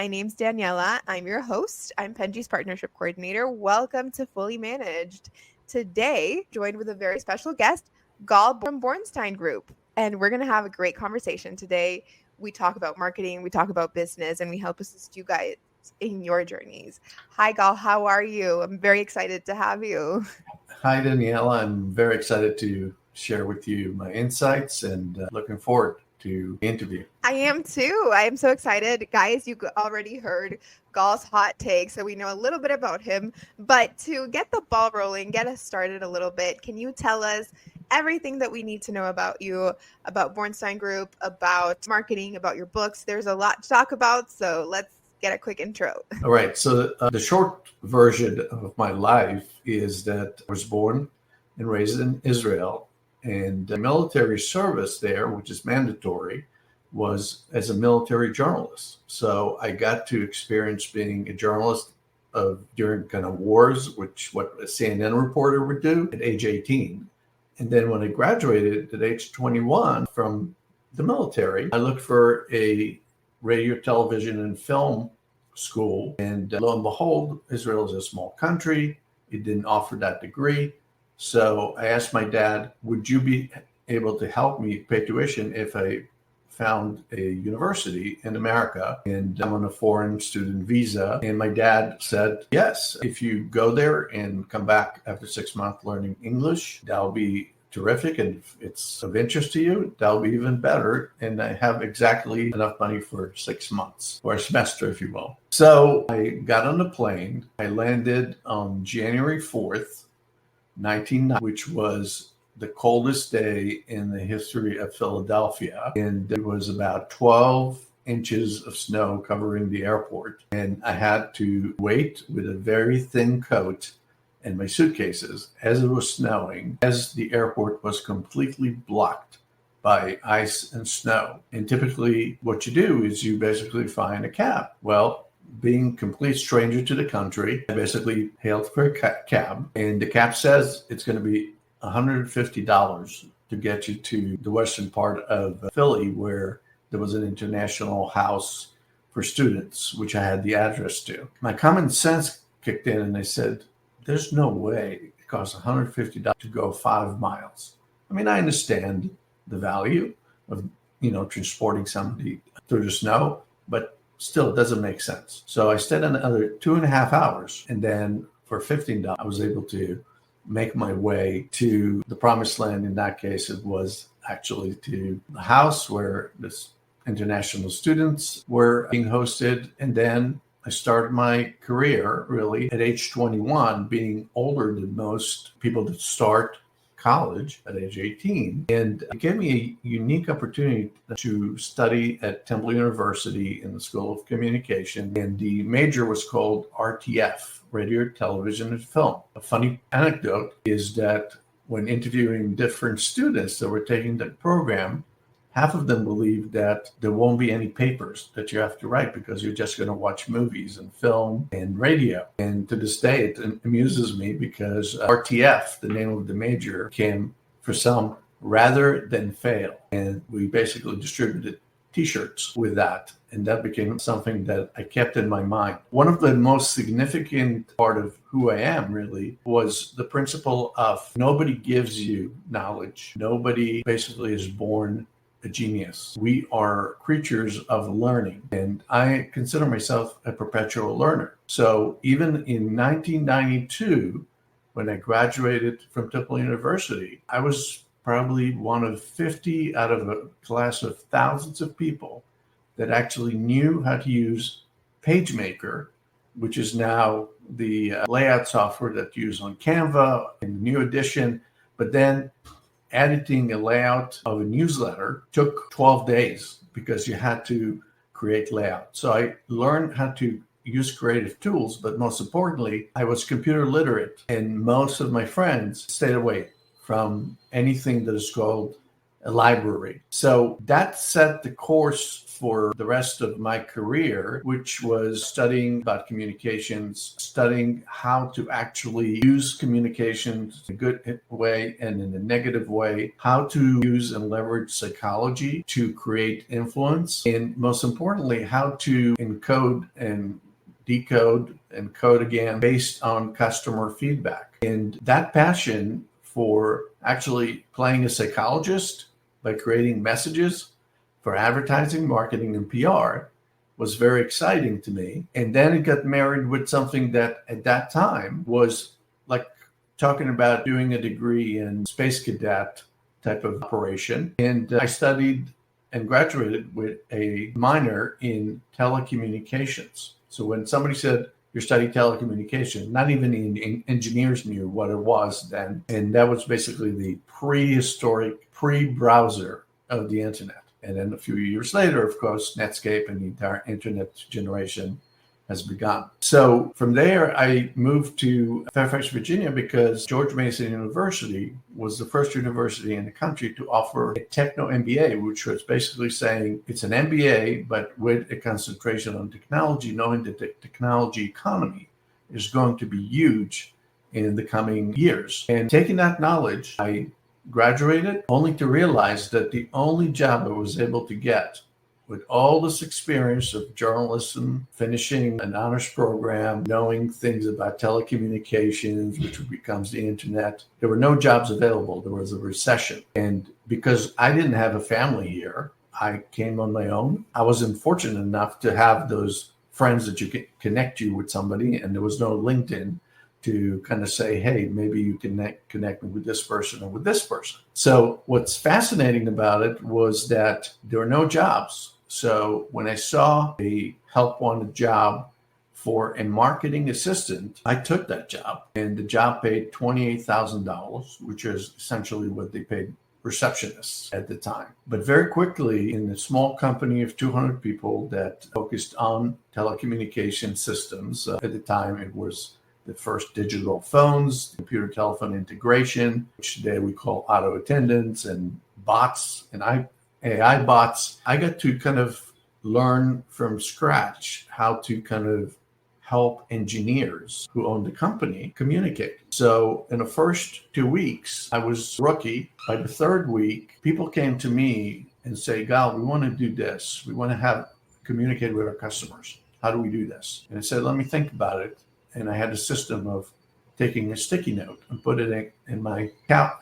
My name's Daniela. I'm your host. I'm Penji's partnership coordinator. Welcome to Fully Managed. Today, joined with a very special guest, Gal from Borenstein Group. And we're going to have a great conversation today. We talk about marketing, we talk about business, and we help assist you guys in your journeys. Hi, Gal. How are you? I'm very excited to have you. Hi, Daniela. I'm very excited to share with you my insights and looking forward to the interview. I am too. I am so excited. Guys, you already heard Gal's hot take, so we know a little bit about him. But to get the ball rolling, get us started a little bit, can you tell us everything that we need to know about you, about Bornstein Group, about marketing, about your books? There's a lot to talk about, so let's get a quick intro. All right. So the short version of my life is that I was born and raised in Israel, and the military service there, which is mandatory, was as a military journalist. So I got to experience being a journalist during kind of wars, which what a CNN reporter would do at age 18. And then when I graduated at age 21 from the military, I looked for a radio, television, and film school. And lo and behold, Israel is a small country. It didn't offer that degree. So I asked my dad, would you be able to help me pay tuition if I found a university in America? And I'm on a foreign student visa. And my dad said, yes, if you go there and come back after 6 months learning English, that'll be terrific. And if it's of interest to you, that'll be even better. And I have exactly enough money for 6 months, or a semester, if you will. So I got on the plane. I landed on January 4th, 1990, which was the coldest day in the history of Philadelphia. And there was about 12 inches of snow covering the airport. And I had to wait with a very thin coat and my suitcases as it was snowing, as the airport was completely blocked by ice and snow. And typically what you do is you basically find a cab. Well, being a complete stranger to the country, I basically hailed for a cab, and the cab says it's going to be $150 to get you to the western part of Philly, where there was an international house for students, which I had the address to. My common sense kicked in, and I said, there's no way it costs $150 to go 5 miles. I mean, I understand the value of, transporting somebody through the snow, but still, it doesn't make sense. So I stayed another 2.5 hours. And then for $15, I was able to make my way to the promised land. In that case, it was actually to the house where this international students were being hosted. And then I started my career really at age 21, being older than most people that start college at age 18. And it gave me a unique opportunity to study at Temple University in the School of Communication. And the major was called RTF, Radio, Television, and Film. A funny anecdote is that when interviewing different students that were taking the program, half of them believe that there won't be any papers that you have to write because you're just going to watch movies and film and radio. And to this day, it amuses me because RTF, the name of the major, came for some rather than fail. And we basically distributed T-shirts with that. And that became something that I kept in my mind. One of the most significant part of who I am really was the principle of nobody gives you knowledge. Nobody basically is born a genius. We are creatures of learning, and I consider myself a perpetual learner. So even in 1992, when I graduated from Temple University, I was probably one of 50 out of a class of thousands of people that actually knew how to use PageMaker, which is now the layout software that's used on Canva in the new edition. But then editing a layout of a newsletter took 12 days because you had to create layout. So I learned how to use creative tools, but most importantly, I was computer literate, and most of my friends stayed away from anything that is called a library. So that set the course for the rest of my career, which was studying about communications, studying how to actually use communications in a good way and in a negative way, how to use and leverage psychology to create influence, and most importantly, how to encode and decode and code again based on customer feedback. And that passion for actually playing a psychologist by creating messages for advertising, marketing, and PR was very exciting to me. And then it got married with something that at that time was like talking about doing a degree in space cadet type of operation. And I studied and graduated with a minor in telecommunications. So when somebody said, you're studying telecommunications, not even engineers knew what it was then. And that was basically the prehistoric, pre-browser of the internet. And then a few years later, of course, Netscape and the entire internet generation has begun. So from there, I moved to Fairfax, Virginia, because George Mason University was the first university in the country to offer a techno MBA, which was basically saying it's an MBA, but with a concentration on technology, knowing that the technology economy is going to be huge in the coming years. And taking that knowledge, I graduated only to realize that the only job I was able to get with all this experience of journalism, finishing an honors program, knowing things about telecommunications, which becomes the internet, there were no jobs available. There was a recession. And because I didn't have a family here, I came on my own. I wasn't fortunate enough to have those friends that you can connect you with somebody, and there was no LinkedIn to kind of say, hey, maybe you can connect me with this person or with this person. So what's fascinating about it was that there were no jobs. So when I saw a help wanted job for a marketing assistant, I took that job. And the job paid $28,000, which is essentially what they paid receptionists at the time. But very quickly, in a small company of 200 people that focused on telecommunication systems, at the time it was the first digital phones, computer telephone integration, which today we call auto attendants and bots and AI bots. I got to kind of learn from scratch how to kind of help engineers who owned the company communicate. So in the first 2 weeks, I was rookie. By the third week, people came to me and say, Gal, we want to do this. We want to have communicate with our customers. How do we do this? And I said, let me think about it. And I had a system of taking a sticky note and put it in my couch,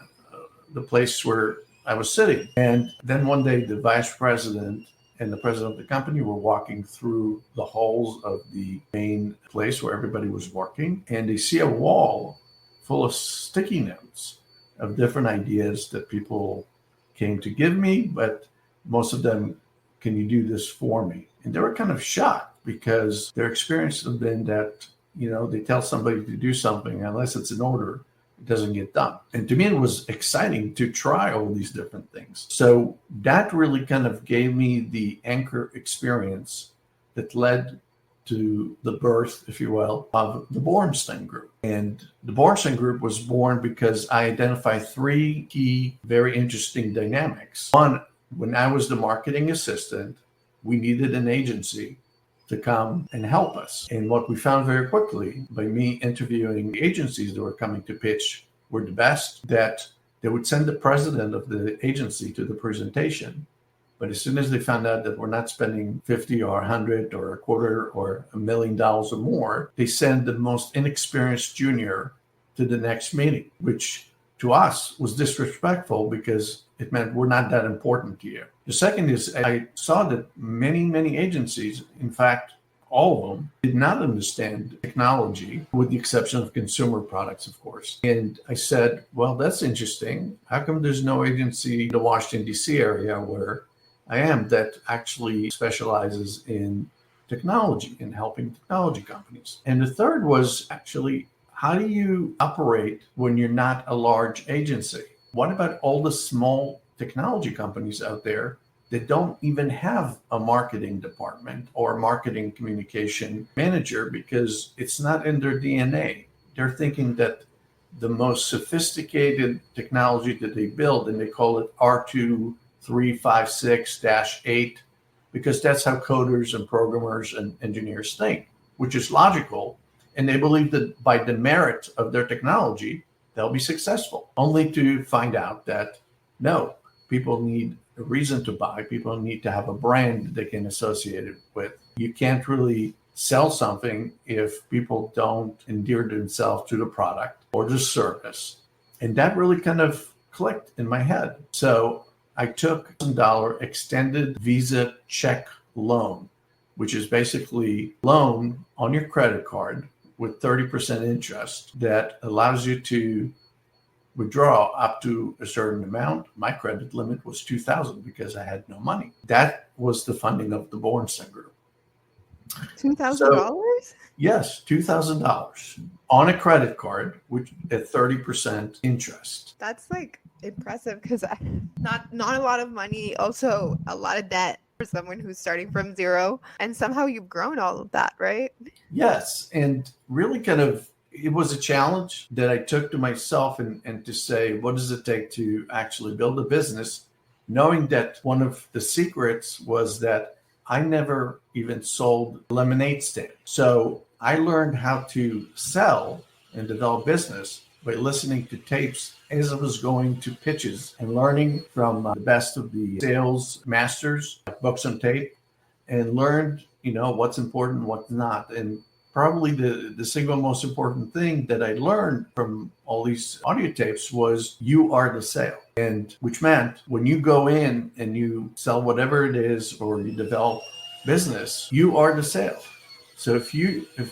the place where I was sitting. And then one day, the vice president and the president of the company were walking through the halls of the main place where everybody was working. And they see a wall full of sticky notes of different ideas that people came to give me, but most of them, can you do this for me? And they were kind of shocked because their experience had been that, they tell somebody to do something, unless it's an order, it doesn't get done. And to me, it was exciting to try all these different things. So that really kind of gave me the anchor experience that led to the birth, if you will, of the Borenstein Group. And the Borenstein Group was born because I identified three key, very interesting dynamics. One, when I was the marketing assistant, we needed an agency to come and help us. And what we found very quickly by me interviewing the agencies that were coming to pitch were the best, that they would send the president of the agency to the presentation. But as soon as they found out that we're not spending 50 or 100 or a quarter or $1 million or more, they send the most inexperienced junior to the next meeting, which to us was disrespectful because it meant we're not that important to you. The second is I saw that many agencies, in fact, all of them, did not understand technology, with the exception of consumer products, of course. And I said, well, that's interesting. How come there's no agency in the Washington, D.C. area where I am that actually specializes in technology and helping technology companies? And the third was actually, how do you operate when you're not a large agency? What about all the small technology companies out there that don't even have a marketing department or a marketing communication manager because it's not in their DNA? They're thinking that the most sophisticated technology that they build, and they call it R2-356-8, because that's how coders and programmers and engineers think, which is logical. And they believe that by the merit of their technology, they'll be successful, only to find out that no, people need a reason to buy. People need to have a brand that they can associate it with. You can't really sell something if people don't endear themselves to the product or the service. And that really kind of clicked in my head. So I took $1,000 extended Visa check loan, which is basically loan on your credit card with 30% interest that allows you to withdraw up to a certain amount. My credit limit was $2,000 because I had no money. That was the funding of the Borenstein Group. $2,000? Yes, $2,000 on a credit card, which at 30% interest. That's like impressive because not a lot of money, also a lot of debt for someone who's starting from zero, and somehow you've grown all of that, right? Yes, and really kind of it was a challenge that I took to myself and to say, what does it take to actually build a business? Knowing that one of the secrets was that I never even sold lemonade stand. So I learned how to sell and develop business by listening to tapes as I was going to pitches and learning from the best of the sales masters, like books on tape, and learned, what's important, what's not. And probably the single most important thing that I learned from all these audio tapes was you are the sale. And which meant when you go in and you sell whatever it is or you develop business, you are the sale. So if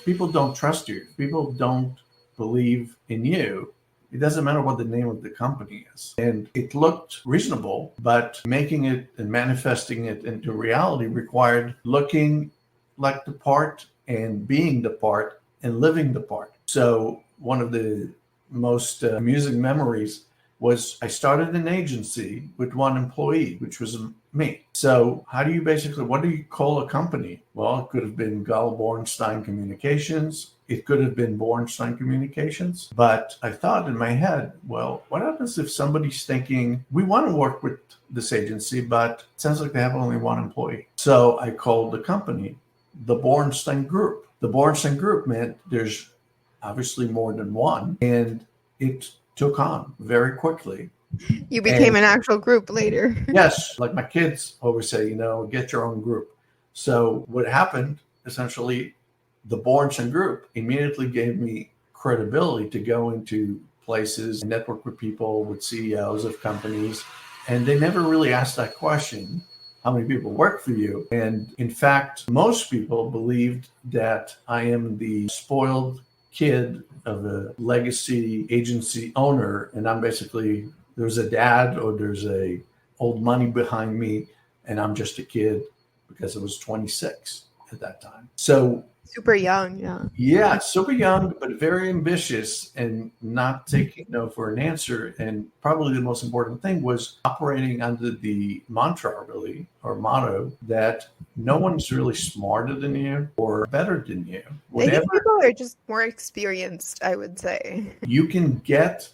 people don't trust you, if people don't believe in you, it doesn't matter what the name of the company is. And it looked reasonable, but making it and manifesting it into reality required looking like the part and being the part and living the part. So one of the most amusing memories was I started an agency with one employee, which was me. So what do you call a company? Well, it could have been Borenstein Communications. It could have been Borenstein Communications. But I thought in my head, well, what happens if somebody's thinking, we want to work with this agency, but it sounds like they have only one employee. So I called the company the Borenstein Group. The Borenstein Group meant there's obviously more than one, and it took on very quickly. You became an actual group later. Yes, like my kids always say, get your own group. So what happened, essentially, the Borenstein Group immediately gave me credibility to go into places and network with people, with CEOs of companies, and they never really asked that question. How many people work for you? And in fact, most people believed that I am the spoiled kid of a legacy agency owner. And I'm basically, there's a dad or there's a old money behind me. And I'm just a kid because I was 26 at that time. So super young. Yeah. Yeah, super young, but very ambitious and not taking no for an answer. And probably the most important thing was operating under the mantra, really, or motto that no one's really smarter than you or better than you. I think people are just more experienced, I would say. You can get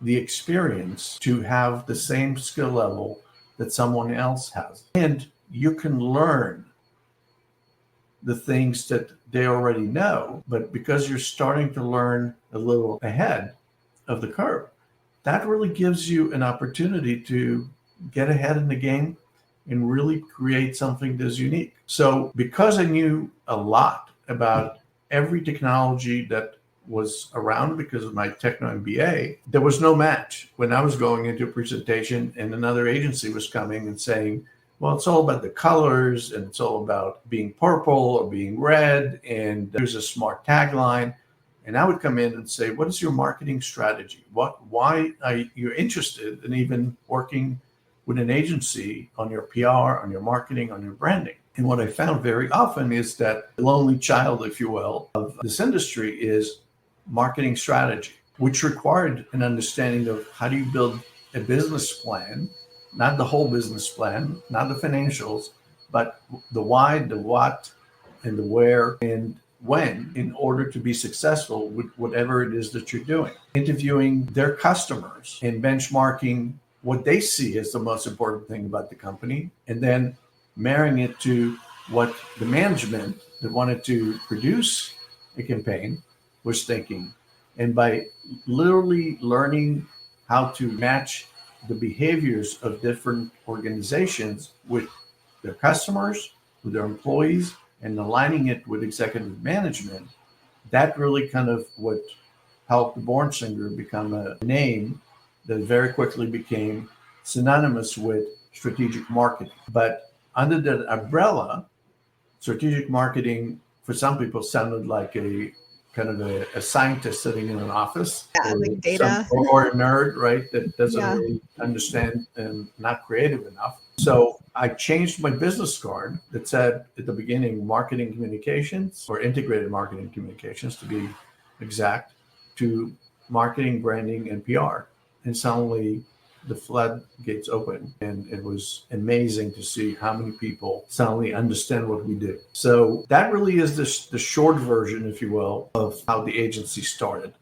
the experience to have the same skill level that someone else has. And you can learn the things that they already know, but because you're starting to learn a little ahead of the curve, that really gives you an opportunity to get ahead in the game and really create something that's unique. So because I knew a lot about every technology that was around because of my techno MBA, there was no match when I was going into a presentation and another agency was coming and saying, well, it's all about the colors and it's all about being purple or being red. And there's a smart tagline. And I would come in and say, what is your marketing strategy? Why are you interested in even working with an agency on your PR, on your marketing, on your branding? And what I found very often is that the lonely child, if you will, of this industry is marketing strategy, which required an understanding of how do you build a business plan. Not the whole business plan, not the financials, but the why, the what, and the where. And when in order to be successful with whatever it is that you're doing. Interviewing their customers and benchmarking what they see as the most important thing about the company, and then marrying it to what the management that wanted to produce a campaign was thinking. And by literally learning how to match the behaviors of different organizations with their customers, with their employees, and aligning it with executive management, that really kind of what helped the Borenstein Group become a name that very quickly became synonymous with strategic marketing. But under that umbrella, strategic marketing for some people sounded like a kind of a scientist sitting in an office, Yeah, or like data. or a nerd, right, that doesn't Yeah. really understand and not creative enough. So I changed my business card that said at the beginning marketing communications, or integrated marketing communications to be exact, to marketing, branding, and PR. And suddenly the floodgates open, and it was amazing to see how many people suddenly understand what we do. So that really is the short version, if you will, of how the agency started.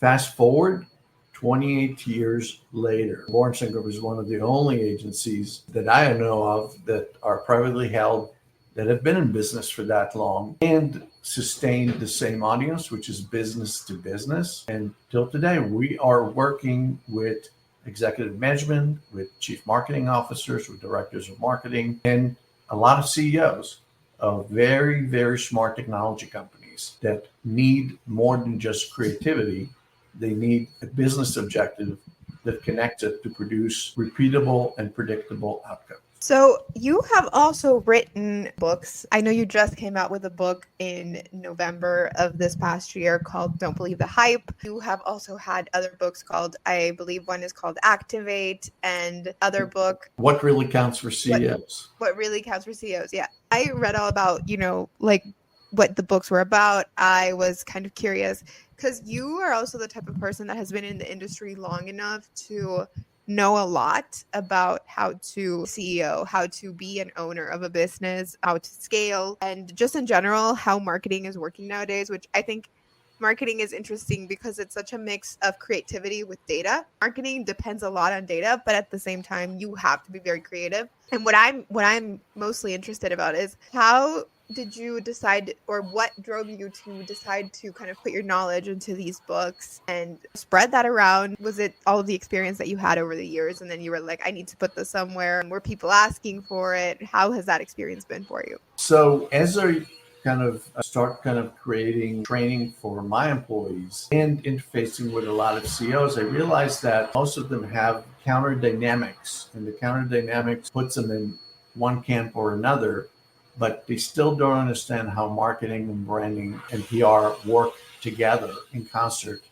Fast forward 28 years later, Borenstein Group is one of the only agencies that I know of that are privately held, that have been in business for that long and sustained the same audience, which is business to business. And till today, we are working with executive management, with chief marketing officers, with directors of marketing, and a lot of CEOs of very, very smart technology companies that need more than just creativity. They need a business objective that connects it to produce repeatable and predictable outcomes. So you have also written books. I know you just came out with a book in November of this past year called Don't Believe the Hype. You have also had other books called, I believe one is called Activate, and other book, What really counts for CEOs? What Really Counts for CEOs. Yeah. I read all about, like what the books were about. I was kind of curious because you are also the type of person that has been in the industry long enough to know a lot about how to CEO, how to be an owner of a business, how to scale, and just in general, how marketing is working nowadays, which I think marketing is interesting because it's such a mix of creativity with data. Marketing depends a lot on data, but at the same time, you have to be very creative. And what I'm mostly interested about is how did you decide, or what drove you to decide to kind of put your knowledge into these books and spread that around? Was it all of the experience that you had over the years and then you were like, I need to put this somewhere? And were people asking for it? How has that experience been for you? So as I kind of start kind of creating training for my employees and interfacing with a lot of CEOs, I realized that most of them have counter dynamics, and the counter dynamics puts them in one camp or another, but they still don't understand how marketing and branding and PR work together in concert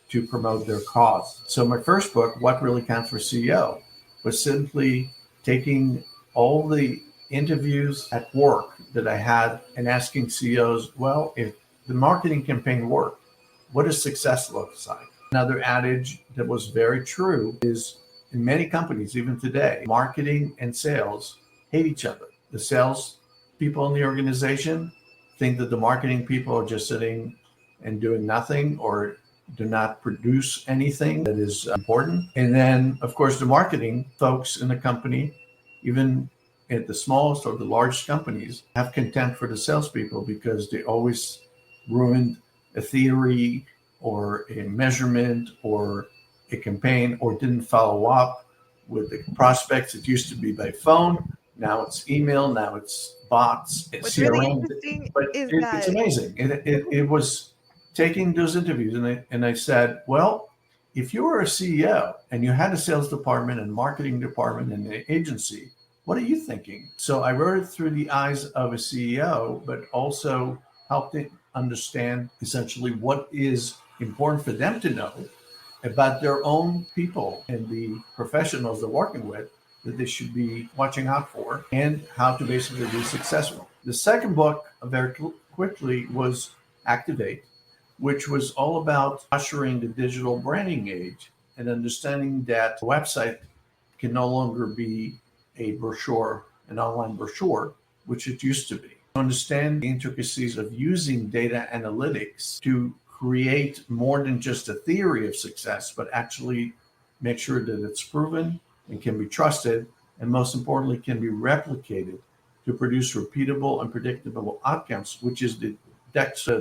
to promote their cause. So my first book, What Really Counts for CEO, was simply taking all the interviews at work that I had and asking CEOs, well, if the marketing campaign worked, what does success look like? Another adage that was very true is in many companies, even today, marketing and sales hate each other. The sales people in the organization think that the marketing people are just sitting and doing nothing, or do not produce anything that is important. And then, of course, the marketing folks in the company, even at the smallest or the largest companies, have contempt for the salespeople because they always ruined a theory or a measurement or a campaign, or didn't follow up with the prospects. It used to be by phone. Now it's email. Now it's bots. It's What's really CRM. interesting But is it's that amazing. It was taking those interviews, and I said, well, if you were a CEO and you had a sales department and marketing department and an agency, what are you thinking? So I wrote it through the eyes of a CEO, but also helped it understand essentially what is important for them to know about their own people and the professionals they're working with that they should be watching out for, and how to basically be successful. The second book, very quickly, was Activate, which was all about ushering the digital branding age and understanding that a website can no longer be a brochure, an online brochure, which it used to be. understand the intricacies of using data analytics to create more than just a theory of success, but actually make sure that it's proven and can be trusted, and most importantly, can be replicated to produce repeatable and predictable outcomes, which is the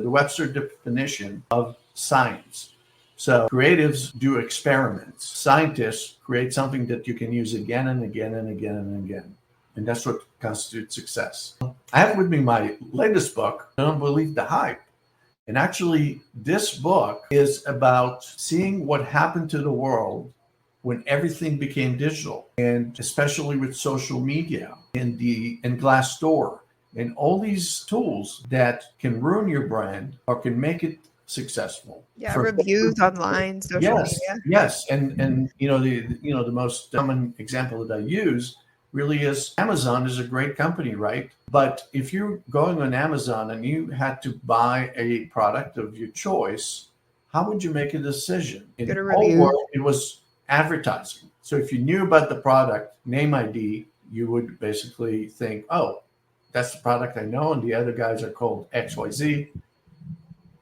Webster definition of science. So creatives do experiments. Scientists create something that you can use again and again and again and again. And that's what constitutes success. I have with me my latest book, Don't Believe the Hype. And actually, this book is about seeing what happened to the world when everything became digital, and especially with social media and Glassdoor and all these tools that can ruin your brand or can make it successful. Yeah, reviews online, social media. Yes, and the most common example that I use really is Amazon is a great company, right? But if you're going on Amazon and you had to buy a product of your choice, how would you make a decision? In Go to the whole reviews. world, it was advertising. So if you knew about the product, name ID, you would basically think, oh, that's the product I know, and the other guys are called XYZ.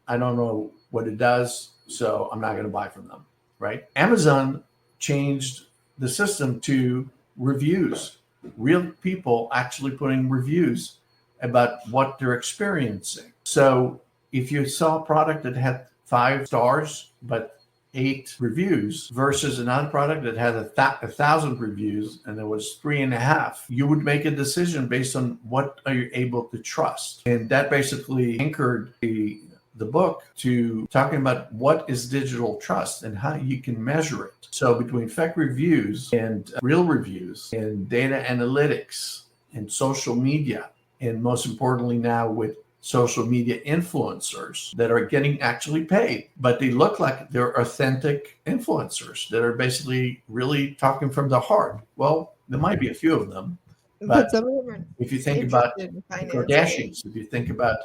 I don't know what it does, so I'm not going to buy from them, right? Amazon changed the system to reviews, real people actually putting reviews about what they're experiencing. So if you saw a product that had 5 stars but 8 reviews versus another product that had 1,000 reviews and there was 3.5, you would make a decision based on what are you able to trust. And that basically anchored the book to talking about what is digital trust and how you can measure it. So between fake reviews and real reviews and data analytics and social media, and most importantly now with social media influencers that are getting actually paid, but they look like they're authentic influencers that are basically really talking from the heart. Well, there might be a few of them, but some of them are if you think about interested in the finance. Kardashians, if you think about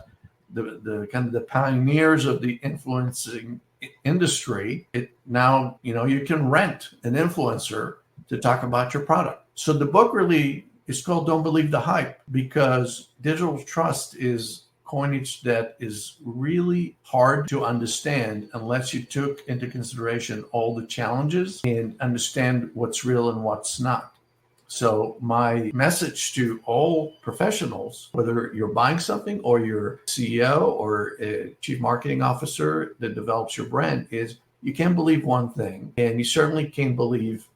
the kind of the pioneers of the influencing industry, it now, you can rent an influencer to talk about your product. So the book really is called Don't Believe the Hype, because digital trust is coinage that is really hard to understand unless you took into consideration all the challenges and understand what's real and what's not. So my message to all professionals, whether you're buying something or you're CEO or a chief marketing officer that develops your brand, is you can't believe one thing. And you certainly can't believe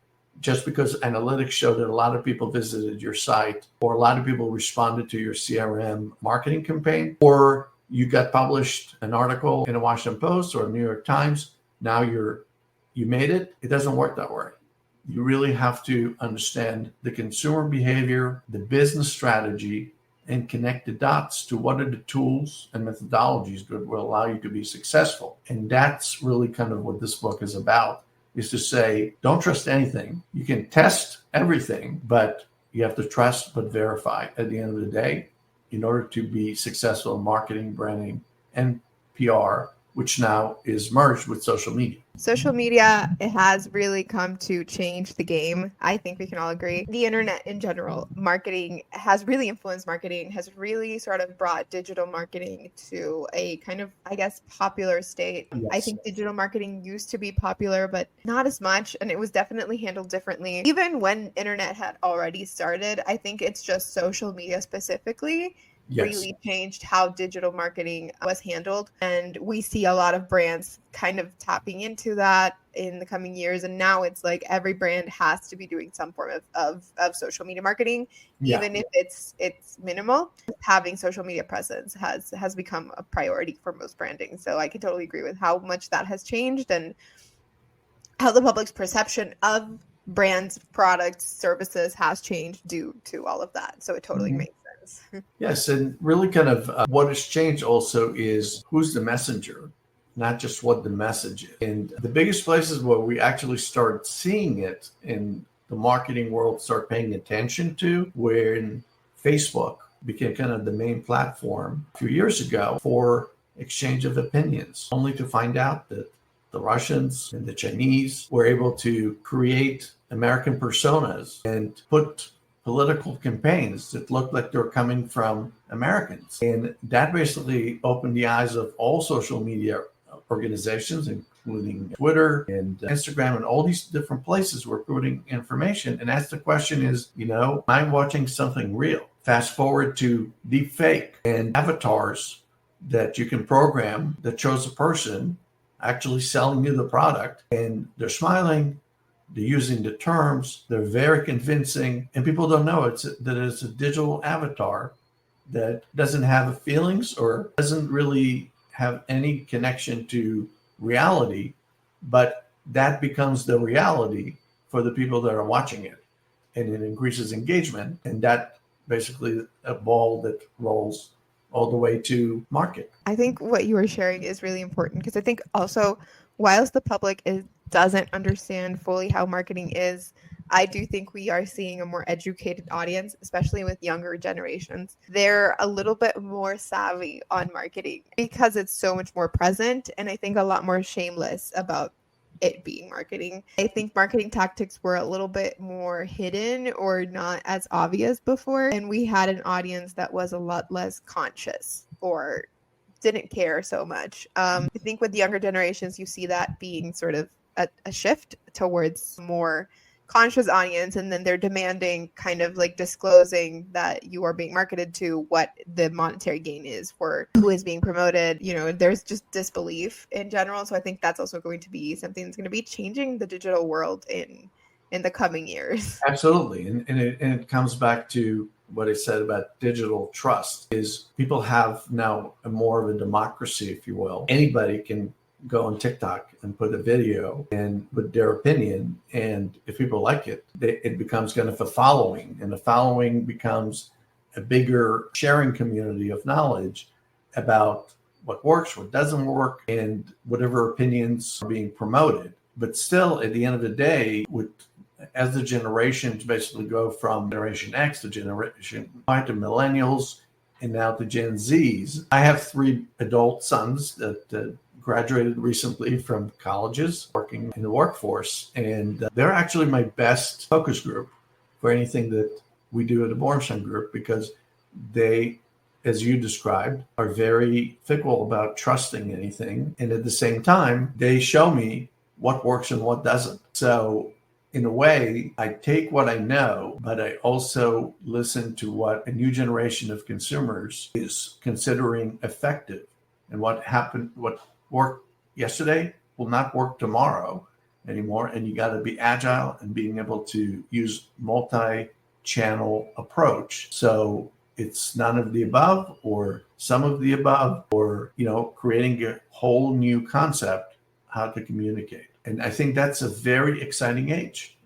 just because analytics show that a lot of people visited your site or a lot of people responded to your CRM marketing campaign, or you got published an article in a Washington Post or a New York Times. Now you made it. It doesn't work that way. You really have to understand the consumer behavior, the business strategy, and connect the dots to what are the tools and methodologies that will allow you to be successful. And that's really kind of what this book is about, is to say, don't trust anything. You can test everything, but you have to trust but verify at the end of the day in order to be successful in marketing, branding, and PR, which now is merged with social media. Social media, it has really come to change the game. I think we can all agree. The internet in general, marketing has really influenced marketing, has really sort of brought digital marketing to a kind of, I guess, popular state. Yes. I think digital marketing used to be popular, but not as much. And it was definitely handled differently. Even when internet had already started, I think it's just social media specifically really changed how digital marketing was handled. And we see a lot of brands kind of tapping into that in the coming years. And now it's like every brand has to be doing some form of social media marketing, even if it's minimal. Having social media presence has become a priority for most branding. So I can totally agree with how much that has changed and how the public's perception of brands, products, services has changed due to all of that. So it totally makes sense. Yes, and really kind of what has changed also is who's the messenger, not just what the message is. And the biggest places where we actually start seeing it in the marketing world, start paying attention to, when Facebook became kind of the main platform a few years ago for exchange of opinions, only to find out that the Russians and the Chinese were able to create American personas and put political campaigns that looked like they were coming from Americans. And that basically opened the eyes of all social media organizations, including Twitter and Instagram and all these different places were putting information. And that's the question is, am I watching something real? Fast forward to deep fake and avatars that you can program that shows a person actually selling you the product, and they're smiling, they're using the terms, they're very convincing, and people don't know that it's a digital avatar that doesn't have feelings or doesn't really have any connection to reality, but that becomes the reality for the people that are watching it, and it increases engagement, and that basically a ball that rolls all the way to market. I think what you were sharing is really important because I think also, whilst the public doesn't understand fully how marketing is, I do think we are seeing a more educated audience, especially with younger generations. They're a little bit more savvy on marketing because it's so much more present, and I think a lot more shameless about it being marketing. I think marketing tactics were a little bit more hidden or not as obvious before, and we had an audience that was a lot less conscious or didn't care so much. I think with the younger generations, you see that being sort of a shift towards more conscious audience, and then they're demanding kind of like disclosing that you are being marketed to, what the monetary gain is for who is being promoted. There's just disbelief in general. So I think that's also going to be something that's going to be changing the digital world in the coming years. Absolutely. And it comes back to what I said about digital trust is people have now more of a democracy, if you will. Anybody can go on TikTok and put a video and with their opinion, and if people like it, it becomes kind of a following, and the following becomes a bigger sharing community of knowledge about what works, what doesn't work, and whatever opinions are being promoted. But still, at the end of the day, as the generations basically go from Generation X to Generation Y to Millennials and now to Gen Zs, I have 3 adult sons that graduated recently from colleges, working in the workforce, and they're actually my best focus group for anything that we do at the Borenstein Group, because they, as you described, are very fickle about trusting anything, and at the same time, they show me what works and what doesn't. So in a way, I take what I know, but I also listen to what a new generation of consumers is considering effective, and what worked yesterday will not work tomorrow anymore. And you got to be agile and being able to use multi-channel approach. So it's none of the above or some of the above, or, creating a whole new concept, how to communicate. And I think that's a very exciting age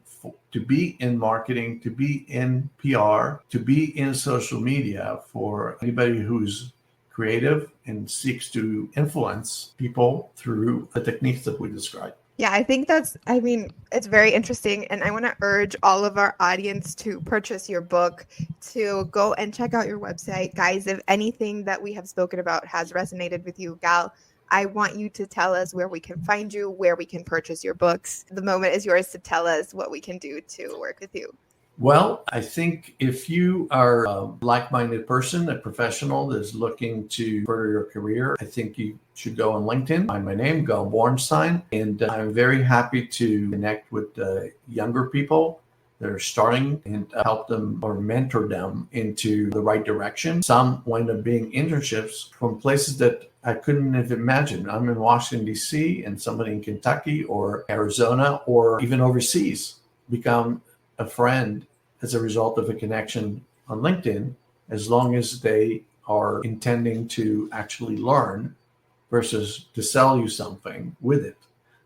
to be in marketing, to be in PR, to be in social media, for anybody who's creative and seeks to influence people through the techniques that we described. Yeah, I think it's very interesting. And I want to urge all of our audience to purchase your book, to go and check out your website. Guys, if anything that we have spoken about has resonated with you, Gal, I want you to tell us where we can find you, where we can purchase your books. The moment is yours to tell us what we can do to work with you. Well, I think if you are a like-minded person, a professional that is looking to further your career, I think you should go on LinkedIn. Find my name, Gal Borenstein, and I'm very happy to connect with younger people that are starting and help them or mentor them into the right direction. Some wind up being internships from places that I couldn't have imagined. I'm in Washington, D.C., and somebody in Kentucky or Arizona or even overseas become a friend as a result of a connection on LinkedIn, as long as they are intending to actually learn versus to sell you something with it,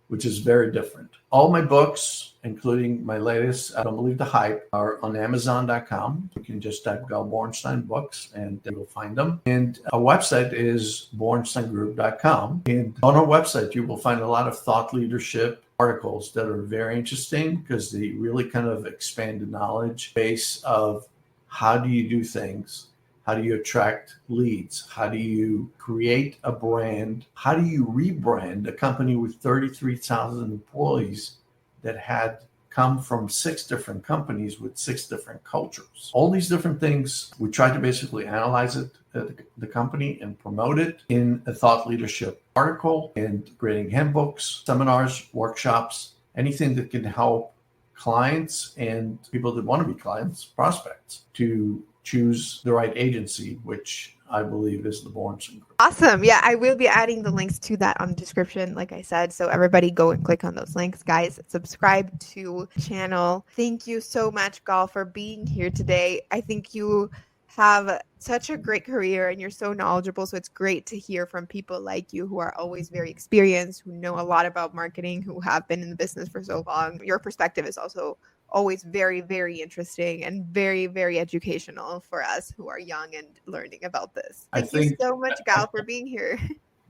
which is very different. All my books, including my latest, Don't Believe the Hype, are on Amazon.com. You can just type Gal Borenstein books and you'll find them. And our website is borensteingroup.com. And on our website, you will find a lot of thought leadership articles that are very interesting, because they really kind of expand the knowledge base of how do you do things, how do you attract leads, how do you create a brand, how do you rebrand a company with 33,000 employees that had come from 6 different companies with 6 different cultures. All these different things, we try to basically analyze it at the company and promote it in a thought leadership article and creating handbooks, seminars, workshops, anything that can help clients and people that want to be clients, prospects, to choose the right agency, which I believe is the Borenstein Group. Awesome. Yeah, I will be adding the links to that on the description, like I said. So everybody go and click on those links. Guys, subscribe to the channel. Thank you so much, Gal, for being here today. I think you have such a great career and you're so knowledgeable. So it's great to hear from people like you who are always very experienced, who know a lot about marketing, who have been in the business for so long. Your perspective is also always very, very interesting and very, very educational for us who are young and learning about this. Thank you so much, Gal, for being here.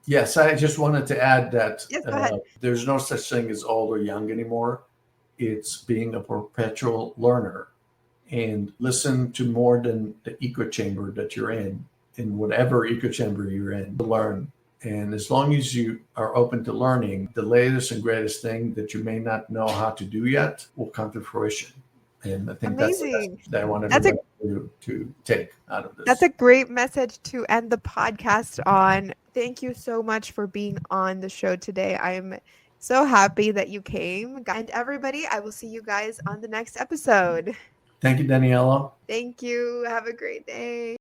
Yes, I just wanted to add that Yes, go ahead. There's no such thing as old or young anymore. It's being a perpetual learner, and listen to more than the echo chamber that you're in whatever echo chamber you're in, to learn. And as long as you are open to learning, the latest and greatest thing that you may not know how to do yet will come to fruition. And I think that's the message that I want everybody to take out of this. That's a great message to end the podcast on. Thank you so much for being on the show today. I'm so happy that you came. And everybody, I will see you guys on the next episode. Thank you, Daniela. Thank you. Have a great day.